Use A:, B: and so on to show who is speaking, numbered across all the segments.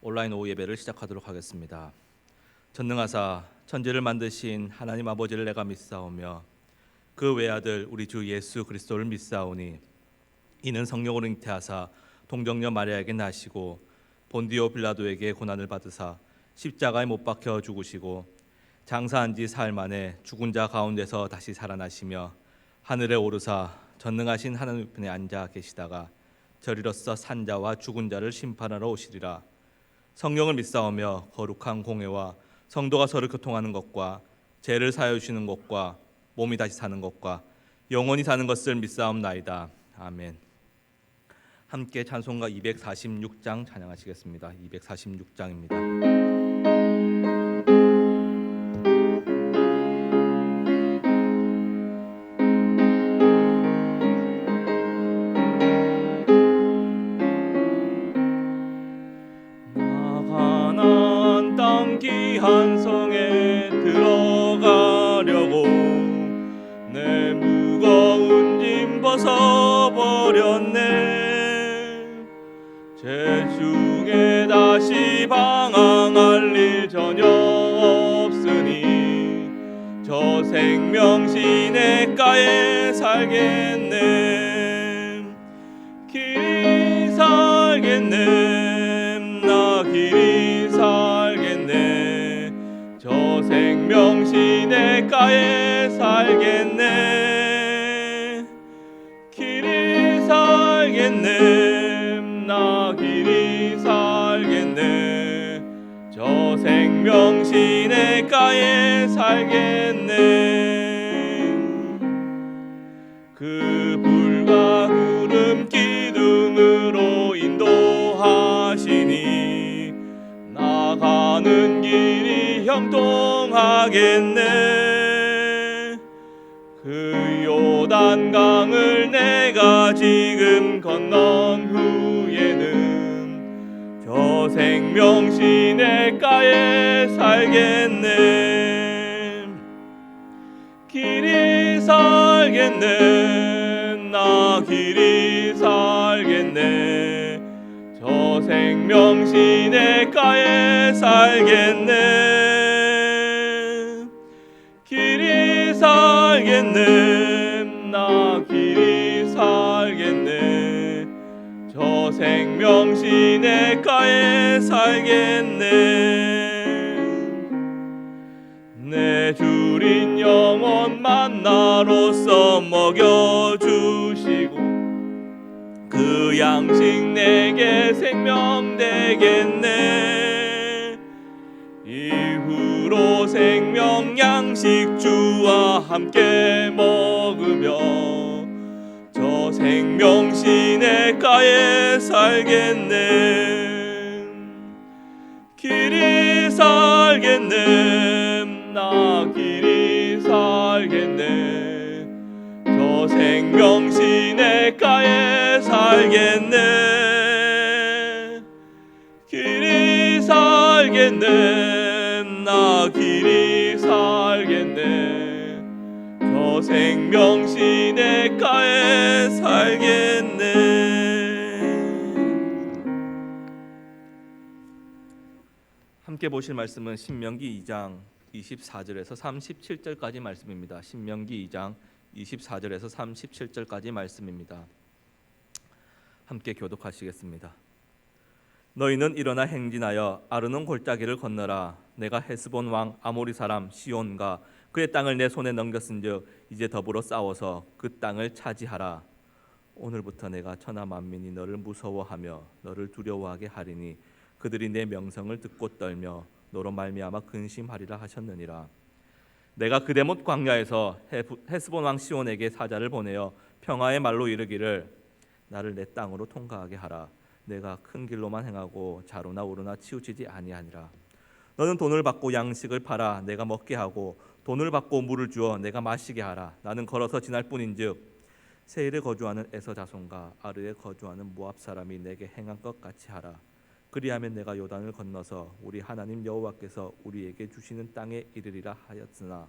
A: 온라인 오후 예배를 시작하도록 하겠습니다. 전능하사 천지를 만드신 하나님 아버지를 내가 믿사오며 그 외아들 우리 주 예수 그리스도를 믿사오니 이는 성령으로 잉태하사 동정녀 마리아에게 나시고 본디오 빌라도에게 고난을 받으사 십자가에 못 박혀 죽으시고 장사한 지 사흘 만에 죽은 자 가운데서 다시 살아나시며 하늘에 오르사 전능하신 하나님 우편에 앉아 계시다가 저리로서 산자와 죽은 자를 심판하러 오시리라. 성령을 믿사오며 거룩한 공회와 성도가 서로 교통하는 것과 죄를 사하여 주시는 것과 몸이 다시 사는 것과 영원히 사는 것을 믿사옵나이다. 아멘. 함께 찬송가 246장 찬양하시겠습니다. 246장입니다.
B: 귀한 성에 들어가려고 내 무거운 짐 벗어버렸네. 제 중에 다시 방황할 일 전혀 없으니 저 생명 시냇가에 살겠네. 길이 살겠네. 나 길이 살겠네. 저 생명 시냇가에 살겠네. 길이 살겠네. 나 길이 살겠네. 저 생명 시냇가에 살겠네. 그 불과 구름 기둥으로 인도하시니 나가는 길이 형통하겠네. 그 요단강을 내가 지금 건넌 후에는 저 생명 시냇가에 살겠네. 길이 살겠네. 나 길이 살겠네. 저 생명 시냇가에 살겠네. 길이 살겠네. 나 길이 살겠네. 저 생명 시냇가에 살겠네. 내 주린 영혼 만나로서 먹여주시고 그 양식 내게 생명 되겠네. 이후로 생명 양식 주와 함께 먹으며 저 생명 시냇가에 살겠네. 길이 살겠네. 나 길이 살겠네. 저 생명 시냇가에 살겠네. 길이 살겠네. 나 길이 살겠네. 저 생명 시냇가에 살겠네.
A: 함께 보실 말씀은 신명기 2장 24절에서 37절까지 말씀입니다. 신명기 2장 24절에서 37절까지 말씀입니다. 함께 교독하시겠습니다. 너희는 일어나 행진하여 아르논 골짜기를 건너라. 내가 헤스본 왕 아모리 사람 시온과 그의 땅을 내 손에 넘겼은즉 이제 더불어 싸워서 그 땅을 차지하라. 오늘부터 내가 천하 만민이 너를 무서워하며 너를 두려워하게 하리니 그들이 내 명성을 듣고 떨며 너로 말미암아 근심하리라 하셨느니라. 내가 그대못 광야에서 헤스본 왕 시온에게 사자를 보내어 평화의 말로 이르기를 나를 내 땅으로 통과하게 하라. 내가 큰 길로만 행하고 좌로나 우로나 치우치지 아니하니라. 너는 돈을 받고 양식을 팔아 내가 먹게 하고 돈을 받고 물을 주어 내가 마시게 하라. 나는 걸어서 지날 뿐인즉 세일에 거주하는 에서 자손과 아르에 거주하는 모압 사람이 내게 행한 것 같이 하라. 그리하면 내가 요단을 건너서 우리 하나님 여호와께서 우리에게 주시는 땅에 이르리라 하였으나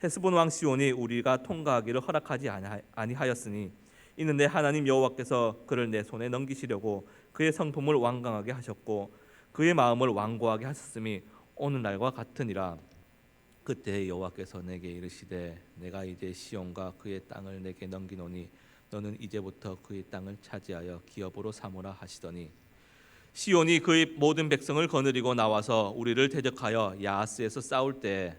A: 헤스본 왕 시온이 우리가 통과하기를 허락하지 아니하였으니 이는 내 하나님 여호와께서 그를 내 손에 넘기시려고 그의 성품을 완강하게 하셨고 그의 마음을 완고하게 하셨음이 오늘날과 같으니라. 그때 여호와께서 내게 이르시되 내가 이제 시온과 그의 땅을 내게 넘기노니 너는 이제부터 그의 땅을 차지하여 기업으로 삼으라 하시더니 시온이 그의 모든 백성을 거느리고 나와서 우리를 대적하여 야하스에서 싸울 때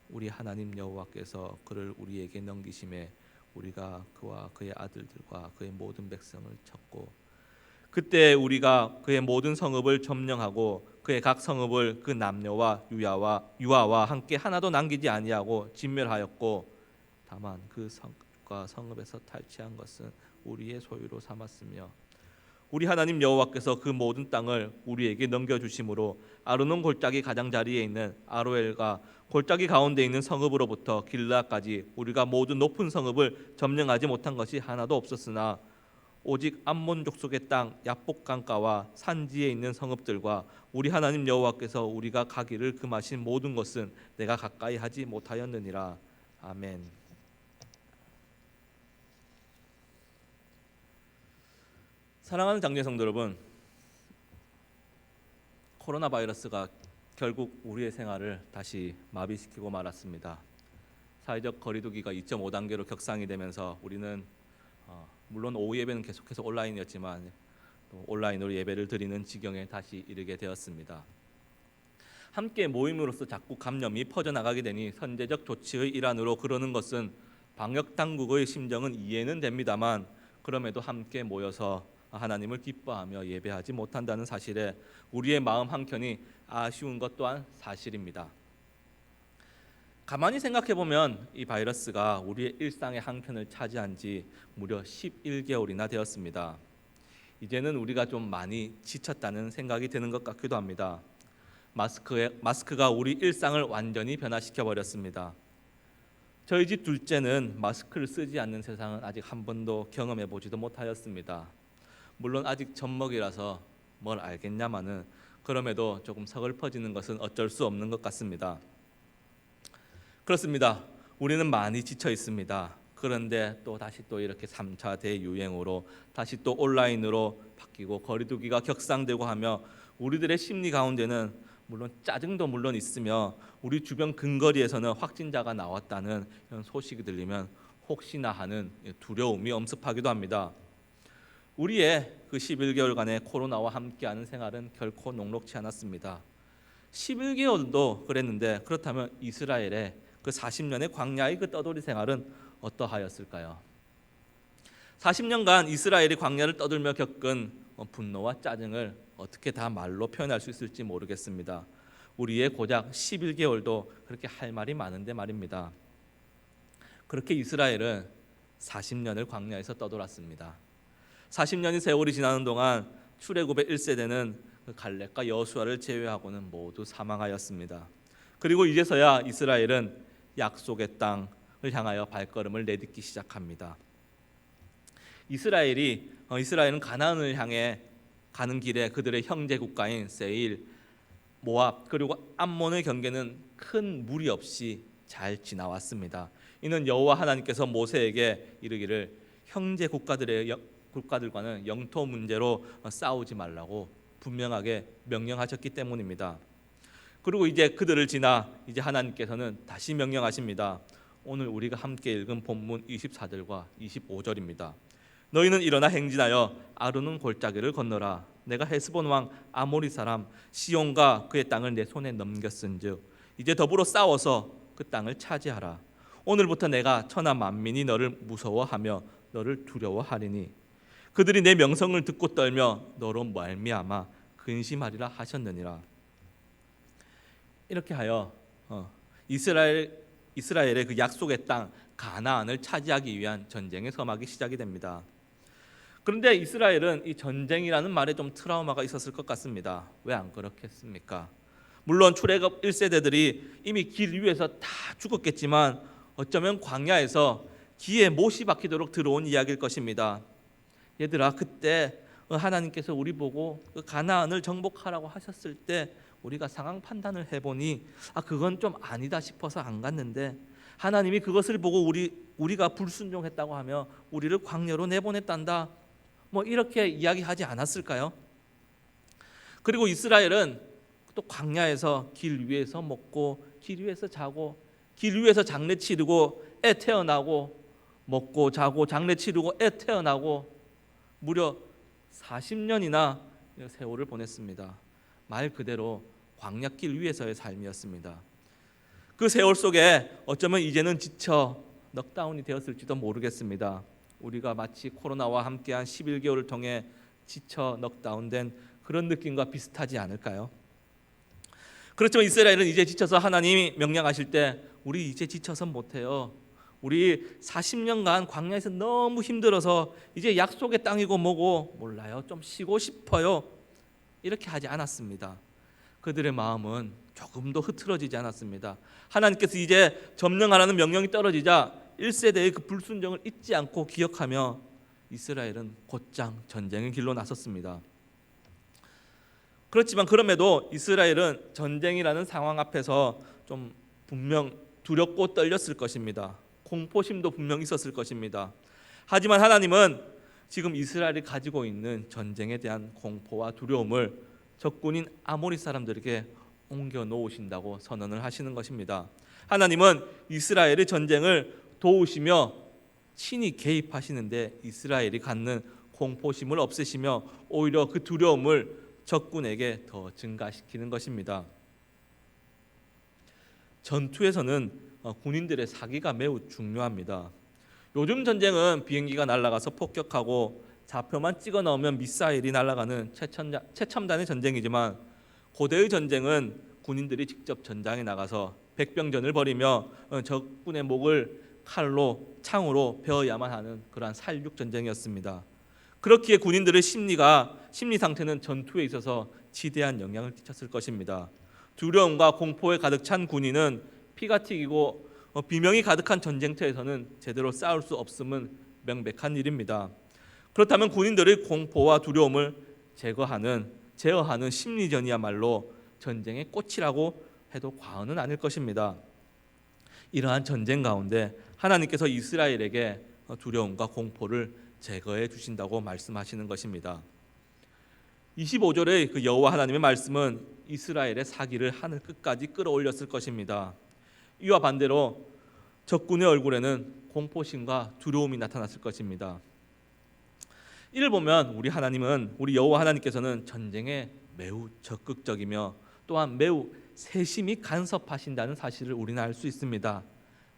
A: 우리 하나님 여호와께서 그를 우리에게 넘기심에 우리가 그와 그의 아들들과 그의 모든 백성을 쳤고 그때 우리가 그의 모든 성읍을 점령하고 그의 각 성읍을 그 남녀와 유아와 함께 하나도 남기지 아니하고 진멸하였고 다만 그 성과 성읍에서 탈취한 것은 우리의 소유로 삼았으며 우리 하나님 여호와께서 그 모든 땅을 우리에게 넘겨주심으로 아르논 골짜기 가장자리에 있는 아로엘과 골짜기 가운데 있는 성읍으로부터 길라까지 우리가 모든 높은 성읍을 점령하지 못한 것이 하나도 없었으나 오직 암몬 족속의 땅 야복 강가와 산지에 있는 성읍들과 우리 하나님 여호와께서 우리가 가기를 금하신 모든 것은 내가 가까이 하지 못하였느니라. 아멘. 사랑하는 장로의 성도 여러분, 코로나 바이러스가 결국 우리의 생활을 다시 마비시키고 말았습니다. 사회적 거리두기가 2.5단계로 격상이 되면서 우리는 물론 오후 예배는 계속해서 온라인이었지만 또 온라인으로 예배를 드리는 지경에 다시 이르게 되었습니다. 함께 모임으로써 자꾸 감염이 퍼져나가게 되니 선제적 조치의 일환으로 그러는 것은 방역 당국의 심정은 이해는 됩니다만 그럼에도 함께 모여서 하나님을 기뻐하며 예배하지 못한다는 사실에 우리의 마음 한켠이 아쉬운 것 또한 사실입니다. 가만히 생각해 보면 이 바이러스가 우리의 일상의 한켠을 차지한 지 무려 11개월이나 되었습니다. 이제는 우리가 좀 많이 지쳤다는 생각이 드는 것 같기도 합니다. 마스크가 우리 일상을 완전히 변화시켜 버렸습니다. 저희 집 둘째는 마스크를 쓰지 않는 세상은 아직 한 번도 경험해 보지도 못하였습니다. 물론 아직 젖먹이라서 뭘 알겠냐마는 그럼에도 조금 서글퍼지는 것은 어쩔 수 없는 것 같습니다. 그렇습니다. 우리는 많이 지쳐 있습니다. 그런데 다시 이렇게 3차 대유행으로 다시 또 온라인으로 바뀌고 거리두기가 격상되고 하며 우리들의 심리 가운데는 물론 짜증도 물론 있으며 우리 주변 근거리에서는 확진자가 나왔다는 이런 소식이 들리면 혹시나 하는 두려움이 엄습하기도 합니다. 우리의 그 11개월간의 코로나와 함께하는 생활은 결코 녹록지 않았습니다. 11개월도 그랬는데 그렇다면 이스라엘의 그 40년의 광야의 그 떠돌이 생활은 어떠하였을까요? 40년간 이스라엘이 광야를 떠돌며 겪은 분노와 짜증을 어떻게 다 말로 표현할 수 있을지 모르겠습니다. 우리의 고작 11개월도 그렇게 할 말이 많은데 말입니다. 그렇게 이스라엘은 40년을 광야에서 떠돌았습니다. 40년의 세월이 지나는 동안 출애굽의 1세대는 갈렙과 여호수아를 제외하고는 모두 사망하였습니다. 그리고 이제서야 이스라엘은 약속의 땅을 향하여 발걸음을 내딛기 시작합니다. 이스라엘은 가나안을 향해 가는 길에 그들의 형제 국가인 세일, 모압 그리고 암몬의 경계는 큰 무리 없이 잘 지나왔습니다. 이는 여호와 하나님께서 모세에게 이르기를 형제 국가들과는 영토 문제로 싸우지 말라고 분명하게 명령하셨기 때문입니다. 그리고 이제 그들을 지나 이제 하나님께서는 다시 명령하십니다. 오늘 우리가 함께 읽은 본문 24절과 25절입니다. 너희는 일어나 행진하여 아르논 골짜기를 건너라. 내가 헤스본 왕 아모리 사람 시온과 그의 땅을 내 손에 넘겼은즉 이제 더불어 싸워서 그 땅을 차지하라. 오늘부터 내가 천하 만민이 너를 무서워하며 너를 두려워하리니 그들이 내 명성을 듣고 떨며 너로 말미암아 근심하리라 하셨느니라. 이렇게 하여 이스라엘의 그 약속의 땅 가나안을 차지하기 위한 전쟁의 서막이 시작이 됩니다. 그런데 이스라엘은 이 전쟁이라는 말에 좀 트라우마가 있었을 것 같습니다. 왜 안 그렇겠습니까? 물론 출애굽 1세대들이 이미 길 위에서 다 죽었겠지만 어쩌면 광야에서 기에 못이 박히도록 들어온 이야기일 것입니다. 얘들아, 그때 하나님께서 우리 보고 가나안을 정복하라고 하셨을 때 우리가 상황 판단을 해보니 그건 좀 아니다 싶어서 안 갔는데 하나님이 그것을 보고 우리가 불순종했다고 하며 우리를 광야로 내보냈단다. 이렇게 이야기하지 않았을까요? 그리고 이스라엘은 또 광야에서 길 위에서 먹고 길 위에서 자고 길 위에서 장례 치르고 애 태어나고 먹고 자고 장례 치르고 애 태어나고 무려 40년이나 세월을 보냈습니다. 말 그대로 광야길 위에서의 삶이었습니다. 그 세월 속에 어쩌면 이제는 지쳐 넉다운이 되었을지도 모르겠습니다. 우리가 마치 코로나와 함께한 11개월을 통해 지쳐 넉다운된 그런 느낌과 비슷하지 않을까요? 그렇지만 이스라엘은 이제 지쳐서 하나님이 명령하실 때 우리 이제 지쳐서 못해요. 우리 40년간 광야에서 너무 힘들어서 이제 약속의 땅이고 뭐고 몰라요. 좀 쉬고 싶어요. 이렇게 하지 않았습니다. 그들의 마음은 조금도 흐트러지지 않았습니다. 하나님께서 이제 점령하라는 명령이 떨어지자 1세대의 그 불순종을 잊지 않고 기억하며 이스라엘은 곧장 전쟁의 길로 나섰습니다. 그렇지만 그럼에도 이스라엘은 전쟁이라는 상황 앞에서 좀 분명 두렵고 떨렸을 것입니다. 공포심도 분명 있었을 것입니다. 하지만 하나님은 지금 이스라엘이 가지고 있는 전쟁에 대한 공포와 두려움을 적군인 아모리 사람들에게 옮겨 놓으신다고 선언을 하시는 것입니다. 하나님은 이스라엘의 전쟁을 도우시며 친히 개입하시는데 이스라엘이 갖는 공포심을 없애시며 오히려 그 두려움을 적군에게 더 증가시키는 것입니다. 전투에서는 군인들의 사기가 매우 중요합니다. 요즘 전쟁은 비행기가 날아가서 폭격하고 좌표만 찍어 넣으면 미사일이 날아가는 최첨단의 전쟁이지만 고대의 전쟁은 군인들이 직접 전장에 나가서 백병전을 벌이며 적군의 목을 칼로 창으로 베어야만 하는 그러한 살육 전쟁이었습니다. 그렇기에 군인들의 심리 상태는 전투에 있어서 지대한 영향을 끼쳤을 것입니다. 두려움과 공포에 가득 찬 군인은 피가 튀기고 비명이 가득한 전쟁터에서는 제대로 싸울 수 없음은 명백한 일입니다. 그렇다면 군인들의 공포와 두려움을 제어하는 심리전이야말로 전쟁의 꽃이라고 해도 과언은 아닐 것입니다. 이러한 전쟁 가운데 하나님께서 이스라엘에게 두려움과 공포를 제거해 주신다고 말씀하시는 것입니다. 25절의 그 여호와 하나님의 말씀은 이스라엘의 사기를 하늘 끝까지 끌어올렸을 것입니다. 이와 반대로 적군의 얼굴에는 공포심과 두려움이 나타났을 것입니다. 이를 보면 우리 여호와 하나님께서는 전쟁에 매우 적극적이며 또한 매우 세심히 간섭하신다는 사실을 우리는 알 수 있습니다.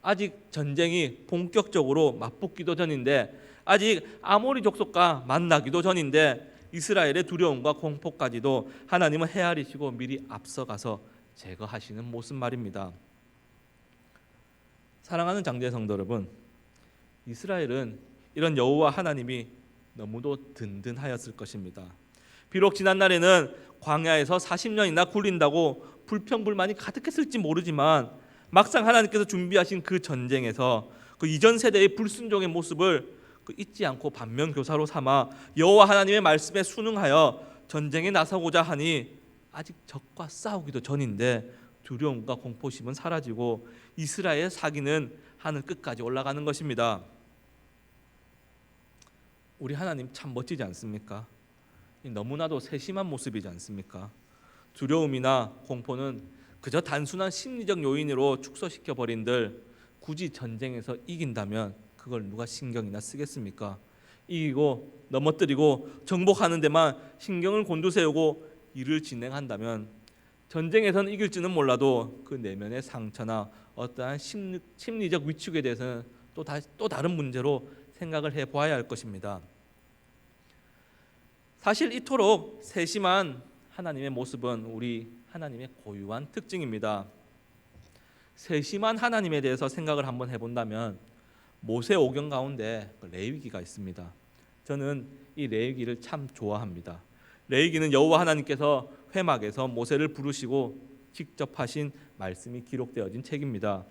A: 아직 전쟁이 본격적으로 맞붙기도 전인데 아직 아모리 족속과 만나기도 전인데 이스라엘의 두려움과 공포까지도 하나님은 헤아리시고 미리 앞서가서 제거하시는 모습 말입니다. 사랑하는 장제 성도 여러분, 이스라엘은 이런 여호와 하나님이 너무도 든든하였을 것입니다. 비록 지난날에는 광야에서 40년이나 굴린다고 불평불만이 가득했을지 모르지만 막상 하나님께서 준비하신 그 전쟁에서 그 이전 세대의 불순종의 모습을 잊지 않고 반면교사로 삼아 여호와 하나님의 말씀에 순응하여 전쟁에 나서고자 하니 아직 적과 싸우기도 전인데 두려움과 공포심은 사라지고 이스라엘의 사기는 하늘 끝까지 올라가는 것입니다. 우리 하나님 참 멋지지 않습니까? 너무나도 세심한 모습이지 않습니까? 두려움이나 공포는 그저 단순한 심리적 요인으로 축소시켜 버린들 굳이 전쟁에서 이긴다면 그걸 누가 신경이나 쓰겠습니까? 이기고 넘어뜨리고 정복하는 데만 신경을 곤두세우고 일을 진행한다면 전쟁에서는 이길지는 몰라도 그 내면의 상처나 어떠한 심리적 위축에 대해서는 또 다른 문제로 생각을 해보아야 할 것입니다. 사실 이토록 세심한 하나님의 모습은 우리 하나님의 고유한 특징입니다. 세심한 하나님에 대해서 생각을 한번 해본다면 모세 오경 가운데 레위기가 있습니다. 저는 이 레위기를 참 좋아합니다. 레위기는 여호와 하나님께서 회막에서 모세를 부르시고 직접 하신 말씀이 기록되어진 책입니다.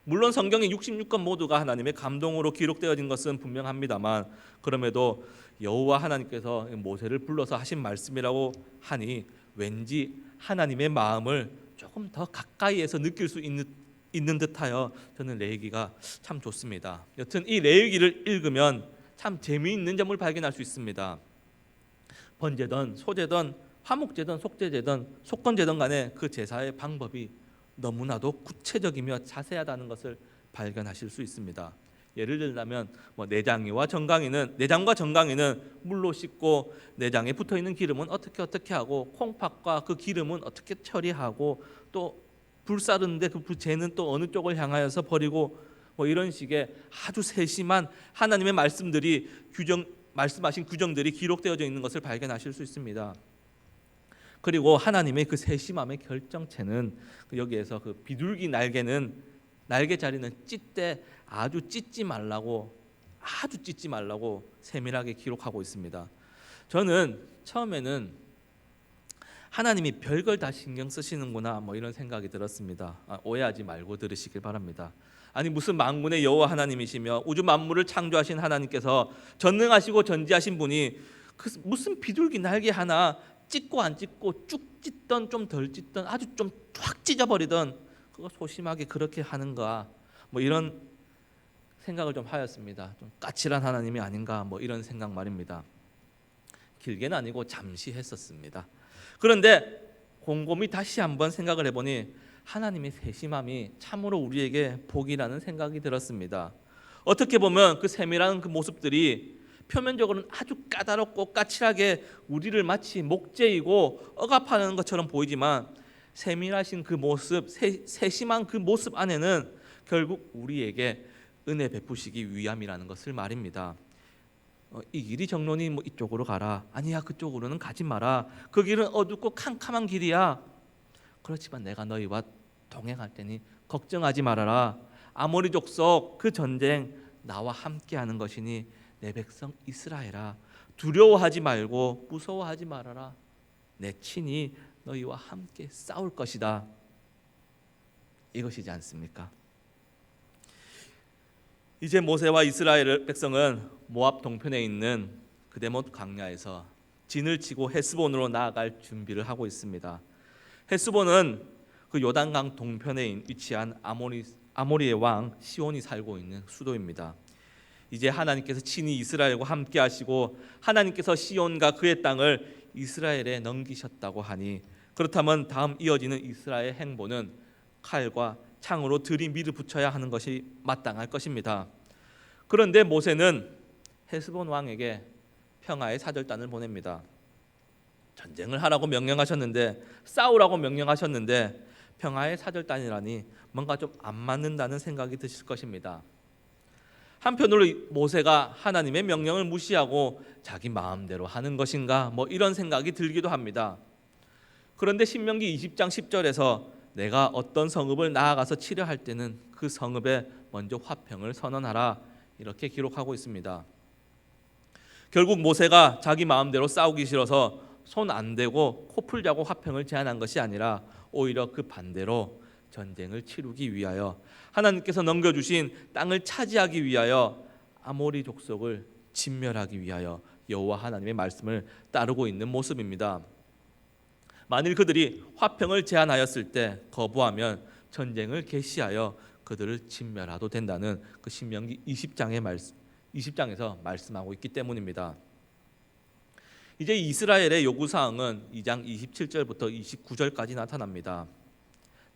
A: 물론 성경의 66권 모두가 하나님의 감동으로 기록되어진 것은 분명합니다만 그럼에도 여호와 하나님께서 모세를 불러서 하신 말씀이라고 하니 왠지 하나님의 마음을 조금 더 가까이에서 느낄 수 있는 듯하여 저는 레위기가 참 좋습니다. 여튼 이 레위기를 읽으면 참 재미있는 점을 발견할 수 있습니다. 번제든 소제든 화목제든 속죄제든 속건제든 간에 그 제사의 방법이 너무나도 구체적이며 자세하다는 것을 발견하실 수 있습니다. 예를 들자면 내장과 정강이는 물로 씻고 내장에 붙어 있는 기름은 어떻게 하고 콩팥과 그 기름은 어떻게 처리하고 또 불사르는데 그 재는 또 어느 쪽을 향하여서 버리고 이런 식의 아주 세심한 하나님의 말씀들이 말씀하신 규정들이 기록되어져 있는 것을 발견하실 수 있습니다. 그리고 하나님의 그 세심함의 결정체는 여기에서 그 비둘기 날개 자리는 찢되 아주 찢지 말라고 세밀하게 기록하고 있습니다. 저는 처음에는 하나님이 별걸 다 신경 쓰시는구나 이런 생각이 들었습니다. 오해하지 말고 들으시길 바랍니다. 아니 무슨 만군의 여호와 하나님이시며 우주 만물을 창조하신 하나님께서 전능하시고 전지하신 분이 무슨 비둘기 날개 하나 찢고 안 찢고 쭉 찢던 좀 덜 찢던 아주 좀 쫙 찢어버리던 그거 소심하게 그렇게 하는가 이런 생각을 좀 하였습니다. 좀 까칠한 하나님이 아닌가 이런 생각 말입니다. 길게는 아니고 잠시 했었습니다. 그런데 곰곰이 다시 한번 생각을 해보니 하나님의 세심함이 참으로 우리에게 복이라는 생각이 들었습니다. 어떻게 보면 그 세밀한 그 모습들이 표면적으로는 아주 까다롭고 까칠하게 우리를 마치 목재이고 억압하는 것처럼 보이지만 세밀하신 그 모습, 세심한 그 모습 안에는 결국 우리에게 은혜 베푸시기 위함이라는 것을 말입니다. 이 길이 정론이 이쪽으로 가라. 아니야, 그쪽으로는 가지 마라. 그 길은 어둡고 캄캄한 길이야. 그렇지만 내가 너희와 동행할 테니 걱정하지 말아라. 아모리 족속 그 전쟁 나와 함께하는 것이니 내 백성 이스라엘아, 두려워하지 말고 무서워하지 말아라. 내 친히 너희와 함께 싸울 것이다. 이것이지 않습니까? 이제 모세와 이스라엘 백성은 모압 동편에 있는 그데못 광야에서 진을 치고 헤스본으로 나아갈 준비를 하고 있습니다. 헤스본은 그 요단강 동편에 위치한 아모리의 왕 시온이 살고 있는 수도입니다. 이제 하나님께서 친히 이스라엘과 함께 하시고 하나님께서 시온과 그의 땅을 이스라엘에 넘기셨다고 하니 그렇다면 다음 이어지는 이스라엘 행보는 칼과 창으로 들이 밀어붙여야 하는 것이 마땅할 것입니다. 그런데 모세는 헤스본 왕에게 평화의 사절단을 보냅니다. 전쟁을 하라고 명령하셨는데 싸우라고 명령하셨는데 평화의 사절단이라니 뭔가 좀 안 맞는다는 생각이 드실 것입니다. 한편으로 모세가 하나님의 명령을 무시하고 자기 마음대로 하는 것인가 이런 생각이 들기도 합니다. 그런데 신명기 20장 10절에서 내가 어떤 성읍을 나아가서 치려할 때는 그 성읍에 먼저 화평을 선언하라 이렇게 기록하고 있습니다. 결국 모세가 자기 마음대로 싸우기 싫어서 손 안 대고 코 풀자고 화평을 제안한 것이 아니라 오히려 그 반대로 전쟁을 치르기 위하여 하나님께서 넘겨주신 땅을 차지하기 위하여 아모리 족속을 진멸하기 위하여 여호와 하나님의 말씀을 따르고 있는 모습입니다. 만일 그들이 화평을 제안하였을 때 거부하면 전쟁을 개시하여 그들을 진멸하도 된다는 그 신명기 20장에서 말씀하고 있기 때문입니다. 이제 이스라엘의 요구사항은 2장 27절부터 29절까지 나타납니다.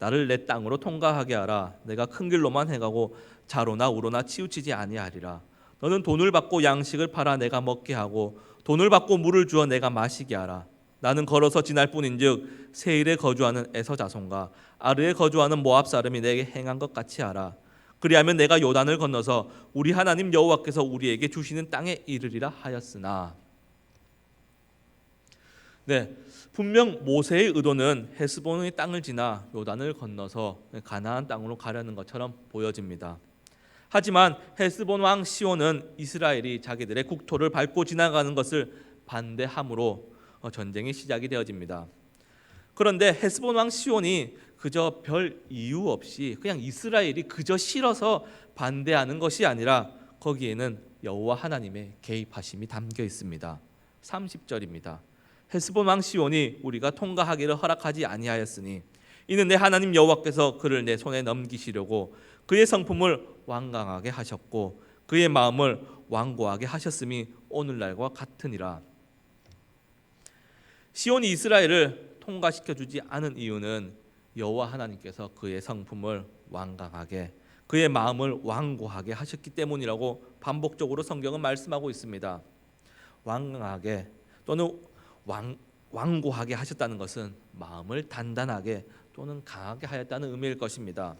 A: 나를 내 땅으로 통과하게 하라. 내가 큰 길로만 해가고 자로나 우로나 치우치지 아니하리라. 너는 돈을 받고 양식을 팔아 내가 먹게 하고 돈을 받고 물을 주어 내가 마시게 하라. 나는 걸어서 지날 뿐인즉 세일에 거주하는 에서 자손과 아르에 거주하는 모압 사람이 내게 행한 것 같이 하라. 그리하면 내가 요단을 건너서 우리 하나님 여호와께서 우리에게 주시는 땅에 이르리라 하였으나. 분명 모세의 의도는 헤스본의 땅을 지나 요단을 건너서 가나안 땅으로 가려는 것처럼 보여집니다. 하지만 헤스본 왕 시온은 이스라엘이 자기들의 국토를 밟고 지나가는 것을 반대함으로 전쟁이 시작이 되어집니다. 그런데 헤스본 왕 시온이 그저 별 이유 없이 그냥 이스라엘이 그저 싫어서 반대하는 것이 아니라 거기에는 여호와 하나님의 개입하심이 담겨 있습니다. 30절입니다. 헤스본 왕 시온이 우리가 통과하기를 허락하지 아니하였으니 이는 내 하나님 여호와께서 그를 내 손에 넘기시려고 그의 성품을 완강하게 하셨고 그의 마음을 완고하게 하셨음이 오늘날과 같으니라. 시온이 이스라엘을 통과시켜 주지 않은 이유는 여호와 하나님께서 그의 성품을 완강하게, 그의 마음을 완고하게 하셨기 때문이라고 반복적으로 성경은 말씀하고 있습니다. 완강하게 또는 완고하게 하셨다는 것은 마음을 단단하게 또는 강하게 하였다는 의미일 것입니다.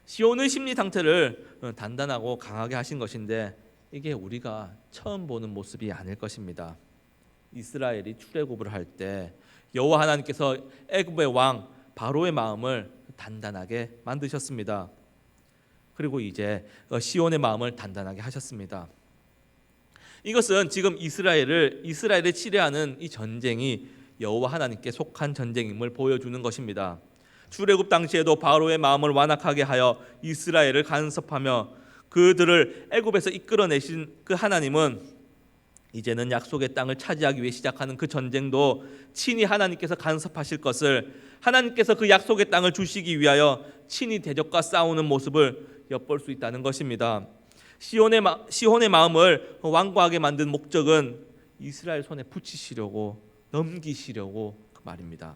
A: 시온의 심리 상태를 단단하고 강하게 하신 것인데 이게 우리가 처음 보는 모습이 아닐 것입니다. 이스라엘이 출애굽을 할 때 여호와 하나님께서 애굽의 왕 바로의 마음을 단단하게 만드셨습니다. 그리고 이제 시온의 마음을 단단하게 하셨습니다. 이것은 지금 이스라엘을 치려하는 이 전쟁이 여호와 하나님께 속한 전쟁임을 보여주는 것입니다. 출애굽 당시에도 바로의 마음을 완악하게 하여 이스라엘을 간섭하며 그들을 애굽에서 이끌어내신 그 하나님은 이제는 약속의 땅을 차지하기 위해 시작하는 그 전쟁도 친히 하나님께서 간섭하실 것을, 하나님께서 그 약속의 땅을 주시기 위하여 친히 대적과 싸우는 모습을 엿볼 수 있다는 것입니다. 시온의 마음을 완고하게 만든 목적은 이스라엘 손에 붙이시려고, 넘기시려고 그 말입니다.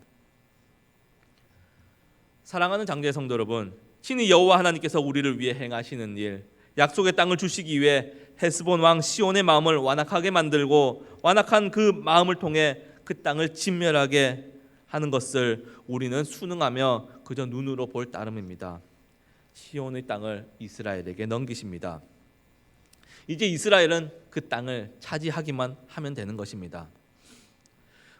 A: 사랑하는 장제 성도 여러분, 친히 여호와 하나님께서 우리를 위해 행하시는 일, 약속의 땅을 주시기 위해 헤스본 왕 시온의 마음을 완악하게 만들고 완악한 그 마음을 통해 그 땅을 진멸하게 하는 것을 우리는 순응하며 그저 눈으로 볼 따름입니다. 시온의 땅을 이스라엘에게 넘기십니다. 이제 이스라엘은 그 땅을 차지하기만 하면 되는 것입니다.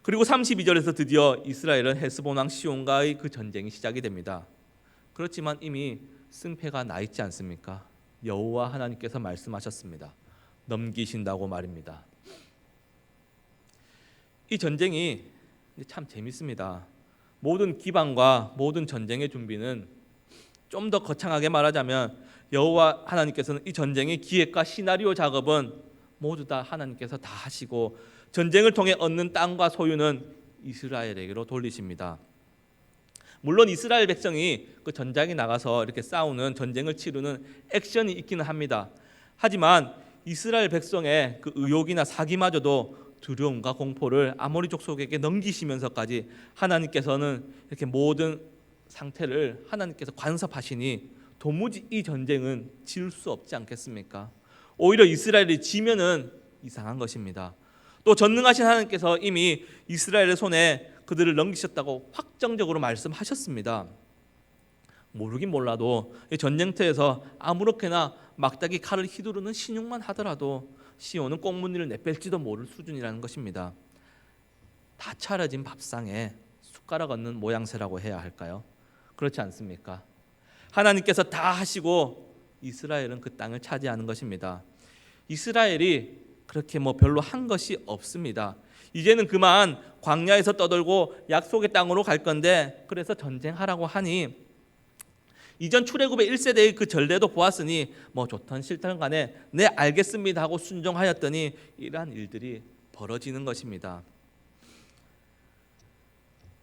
A: 그리고 32절에서 드디어 이스라엘은 헤스본 왕 시온과의 그 전쟁이 시작이 됩니다. 그렇지만 이미 승패가 나 있지 않습니까? 여호와 하나님께서 말씀하셨습니다. 넘기신다고 말입니다. 이 전쟁이 참 재밌습니다. 모든 기반과 모든 전쟁의 준비는 좀 더 거창하게 말하자면 여호와 하나님께서는 이 전쟁의 기획과 시나리오 작업은 모두 다 하나님께서 다 하시고 전쟁을 통해 얻는 땅과 소유는 이스라엘에게로 돌리십니다. 물론 이스라엘 백성이 그 전장에 나가서 이렇게 싸우는, 전쟁을 치르는 액션이 있기는 합니다. 하지만 이스라엘 백성의 그 의욕이나 사기마저도 두려움과 공포를 아모리 족속에게 넘기시면서까지 하나님께서는 이렇게 모든 상태를 하나님께서 간섭하시니 도무지 이 전쟁은 질 수 없지 않겠습니까? 오히려 이스라엘이 지면은 이상한 것입니다. 또 전능하신 하나님께서 이미 이스라엘의 손에 그들을 넘기셨다고 확정적으로 말씀하셨습니다. 모르긴 몰라도 이 전쟁터에서 아무렇게나 막다기 칼을 휘두르는 신용만 하더라도 시온은 꽁무니를 내뺄지도 모를 수준이라는 것입니다. 다 차려진 밥상에 숟가락 얹는 모양새라고 해야 할까요? 그렇지 않습니까? 하나님께서 다 하시고 이스라엘은 그 땅을 차지하는 것입니다. 이스라엘이 그렇게 별로 한 것이 없습니다. 이제는 그만 광야에서 떠돌고 약속의 땅으로 갈 건데, 그래서 전쟁하라고 하니 이전 출애굽의 1세대의 그 전례도 보았으니 좋든 싫든 간에 네 알겠습니다 하고 순종하였더니 이러한 일들이 벌어지는 것입니다.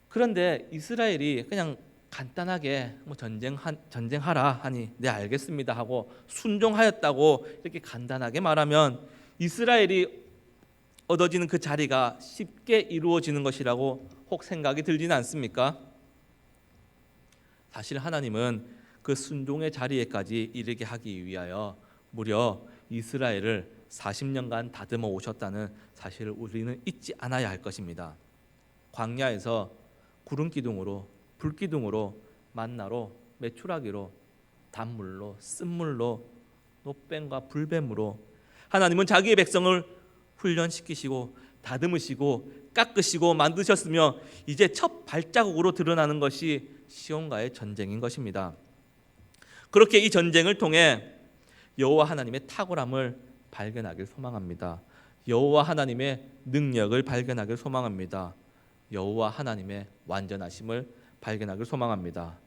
A: 그런데 이스라엘이 그냥 간단하게 전쟁하라 하니 네 알겠습니다 하고 순종하였다고 이렇게 간단하게 말하면 이스라엘이 얻어지는 그 자리가 쉽게 이루어지는 것이라고 혹 생각이 들지는 않습니까? 사실 하나님은 그 순종의 자리에까지 이르게 하기 위하여 무려 이스라엘을 40년간 다듬어 오셨다는 사실을 우리는 잊지 않아야 할 것입니다. 광야에서 구름기둥으로, 불기둥으로, 만나로, 메추라기로, 단물로, 쓴물로, 노뱀과 불뱀으로 하나님은 자기의 백성을 훈련시키시고 다듬으시고 깎으시고 만드셨으며 이제 첫 발자국으로 드러나는 것이 시온과의 전쟁인 것입니다. 그렇게 이 전쟁을 통해 여호와 하나님의 탁월함을 발견하길 소망합니다. 여호와 하나님의 능력을 발견하길 소망합니다. 여호와 하나님의 완전하심을 발견하길 소망합니다.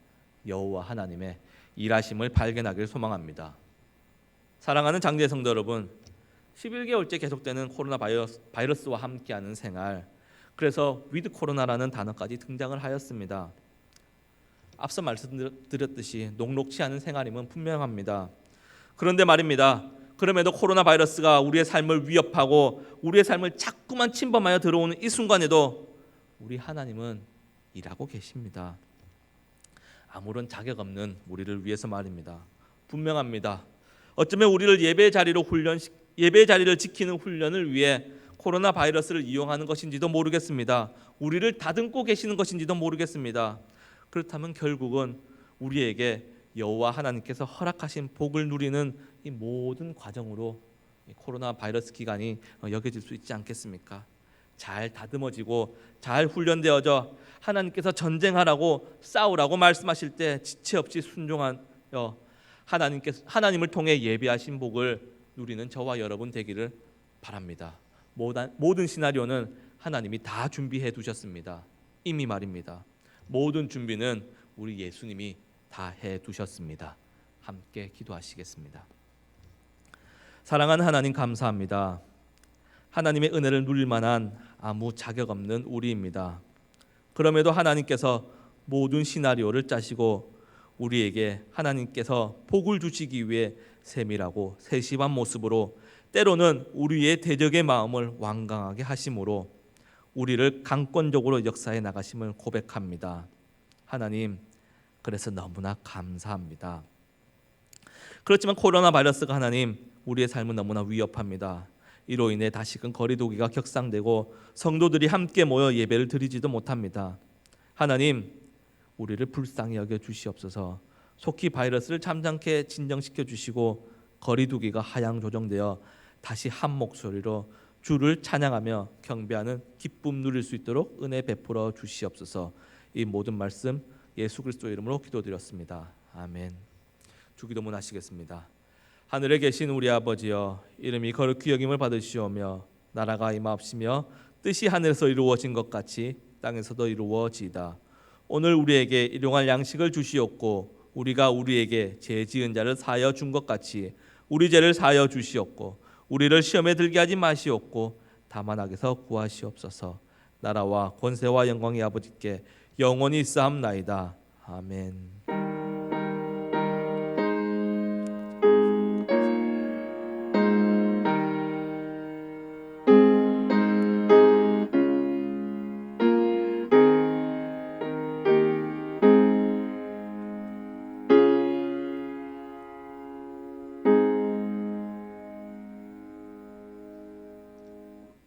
A: 여호와 하나님의 일하심을 발견하길 소망합니다. 사랑하는 장제 성도 여러분, 11개월째 계속되는 코로나 바이러스와 함께하는 생활, 그래서 위드 코로나라는 단어까지 등장을 하였습니다. 앞서 말씀드렸듯이 녹록치 않은 생활임은 분명합니다. 그런데 말입니다, 그럼에도 코로나 바이러스가 우리의 삶을 위협하고 우리의 삶을 자꾸만 침범하여 들어오는 이 순간에도 우리 하나님은 일하고 계십니다. 아무런 자격 없는 우리를 위해서 말입니다. 분명합니다. 어쩌면 우리를 예배 자리를 지키는 훈련을 위해 코로나 바이러스를 이용하는 것인지도 모르겠습니다. 우리를 다듬고 계시는 것인지도 모르겠습니다. 그렇다면 결국은 우리에게 여호와 하나님께서 허락하신 복을 누리는 이 모든 과정으로 이 코로나 바이러스 기간이 여겨질 수 있지 않겠습니까? 잘 다듬어지고 잘 훈련되어져 하나님께서 전쟁하라고 싸우라고 말씀하실 때 지체 없이 순종한 하나님을 통해 예비하신 복을 누리는 저와 여러분 되기를 바랍니다. 모든 시나리오는 하나님이 다 준비해 두셨습니다. 이미 말입니다. 모든 준비는 우리 예수님이 다 해 두셨습니다. 함께 기도하시겠습니다. 사랑하는 하나님 감사합니다. 하나님의 은혜를 누릴 만한 아무 자격 없는 우리입니다. 그럼에도 하나님께서 모든 시나리오를 짜시고 우리에게 하나님께서 복을 주시기 위해 세밀하고 세심한 모습으로 때로는 우리의 대적의 마음을 완강하게 하심으로 우리를 강권적으로 역사해 나가심을 고백합니다. 하나님, 그래서 너무나 감사합니다. 그렇지만 코로나 바이러스가 하나님 우리의 삶은 너무나 위협합니다. 이로 인해 다시금 거리두기가 격상되고 성도들이 함께 모여 예배를 드리지도 못합니다. 하나님, 우리를 불쌍히 여겨 주시옵소서. 속히 바이러스를 잠잠케 진정시켜 주시고 거리두기가 하향 조정되어 다시 한 목소리로 주를 찬양하며 경배하는 기쁨 누릴 수 있도록 은혜 베풀어 주시옵소서. 이 모든 말씀 예수 그리스도 이름으로 기도드렸습니다. 아멘. 주기도문 하시겠습니다. 하늘에 계신 우리 아버지여, 이름이 거룩히 여김을 받으시오며 나라가 임하옵시며 뜻이 하늘에서 이루어진 것 같이 땅에서도 이루어지이다. 오늘 우리에게 일용할 양식을 주시옵고 우리가 우리에게 죄 지은 자를 사하여 준 것 같이 우리 죄를 사하여 주시옵고 우리를 시험에 들게 하지 마시옵고 다만 악에서 구하시옵소서. 나라와 권세와 영광이 아버지께 영원히 있사옵나이다. 아멘.